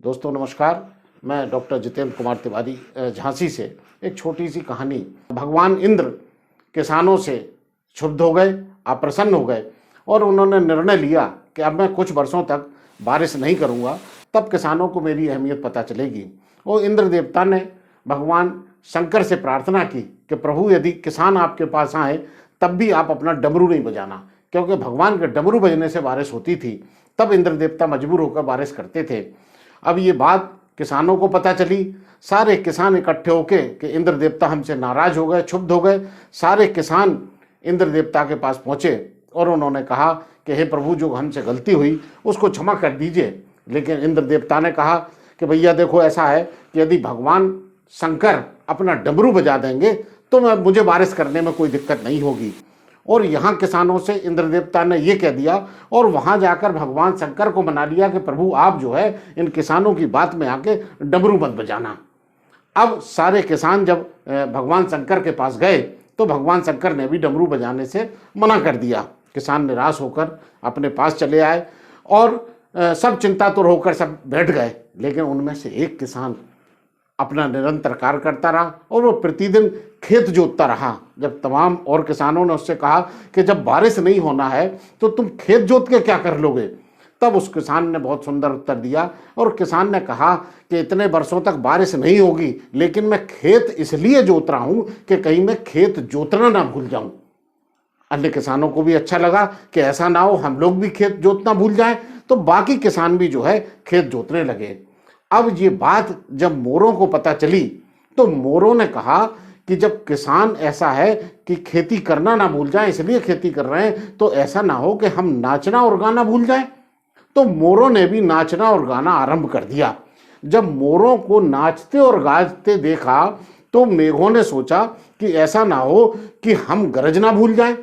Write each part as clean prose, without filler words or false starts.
दोस्तों नमस्कार, मैं डॉक्टर जितेंद्र कुमार तिवारी झांसी से। एक छोटी सी कहानी। भगवान इंद्र किसानों से क्षुब्ध हो गए, अप्रसन्न हो गए और उन्होंने निर्णय लिया कि अब मैं कुछ वर्षों तक बारिश नहीं करूंगा, तब किसानों को मेरी अहमियत पता चलेगी। और इंद्र देवता ने भगवान शंकर से प्रार्थना की कि प्रभु यदि किसान आपके पास आए तब भी आप अपना डमरू नहीं बजाना, क्योंकि भगवान के डमरू बजने से बारिश होती थी। तब इंद्र देवता मजबूर होकर बारिश करते थे। अब ये बात किसानों को पता चली। सारे किसान इकट्ठे होके कि इंद्र देवता हमसे नाराज हो गए, क्षुब्ध हो गए। सारे किसान इंद्र देवता के पास पहुंचे और उन्होंने कहा कि हे प्रभु, जो हमसे गलती हुई उसको क्षमा कर दीजिए। लेकिन इंद्र देवता ने कहा कि भैया देखो, ऐसा है कि यदि भगवान शंकर अपना डमरू बजा देंगे तो मुझे बारिश करने में कोई दिक्कत नहीं होगी। और यहाँ किसानों से इंद्र देवता ने ये कह दिया और वहाँ जाकर भगवान शंकर को मना लिया कि प्रभु आप जो है इन किसानों की बात में आके डमरू मत बजाना। अब सारे किसान जब भगवान शंकर के पास गए तो भगवान शंकर ने भी डमरू बजाने से मना कर दिया। किसान निराश होकर अपने पास चले आए और सब चिंतातुर होकर सब बैठ गए। लेकिन उनमें से एक किसान अपना निरंतर कार्य करता रहा और वो प्रतिदिन खेत जोतता रहा। जब तमाम और किसानों ने उससे कहा कि जब बारिश नहीं होना है तो तुम खेत जोत के क्या कर लोगे, तब उस किसान ने बहुत सुंदर उत्तर दिया। और किसान ने कहा कि इतने वर्षों तक बारिश नहीं होगी, लेकिन मैं खेत इसलिए जोत रहा हूं कि कहीं मैं खेत जोतना ना भूल जाऊं। अन्य किसानों को भी अच्छा लगा कि ऐसा ना हो हम लोग भी खेत जोतना भूल जाएं, तो बाकी किसान भी जो है खेत जोतने लगे। अब ये बात जब मोरों को पता चली तो मोरों ने कहा कि जब किसान ऐसा है कि खेती करना ना भूल जाए इसलिए खेती कर रहे हैं, तो ऐसा ना हो कि हम नाचना और गाना भूल जाएं। तो मोरों ने भी नाचना और गाना आरंभ कर दिया। जब मोरों को नाचते और गाते देखा तो मेघों ने सोचा कि ऐसा ना हो कि हम गरजना भूल जाएं,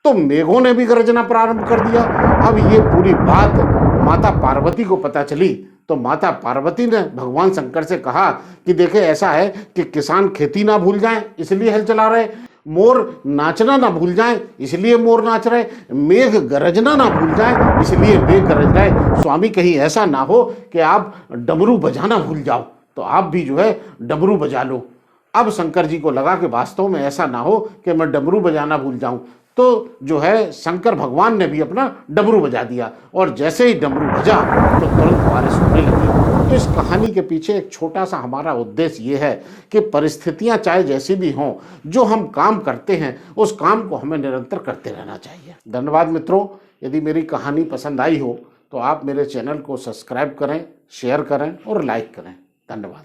तो मेघों ने भी गरजना प्रारंभ कर दिया। अब ये पूरी बात माता पार्वती को पता चली तो माता पार्वती ने भगवान शंकर से कहा कि देखे, ऐसा है कि किसान खेती ना भूल जाएं इसलिए हल चला रहे, मोर नाचना ना भूल जाएं इसलिए मोर नाच रहे, मेघ गरजना ना भूल जाएं इसलिए मेघ गरज रहे। स्वामी, कहीं ऐसा ना हो कि आप डमरू बजाना भूल जाओ, तो आप भी जो है डमरू बजा लो। अब शंकर जी को लगा कि वास्तव में ऐसा ना हो कि मैं डमरू बजाना भूल जाऊं, तो जो है शंकर भगवान ने भी अपना डमरू बजा दिया और जैसे ही डमरू बजा तो तुरंत बारिश होने लगी। तो इस कहानी के पीछे एक छोटा सा हमारा उद्देश्य ये है कि परिस्थितियां चाहे जैसी भी हों, जो हम काम करते हैं उस काम को हमें निरंतर करते रहना चाहिए। धन्यवाद मित्रों। यदि मेरी कहानी पसंद आई हो तो आप मेरे चैनल को सब्सक्राइब करें, शेयर करें और लाइक करें। धन्यवाद।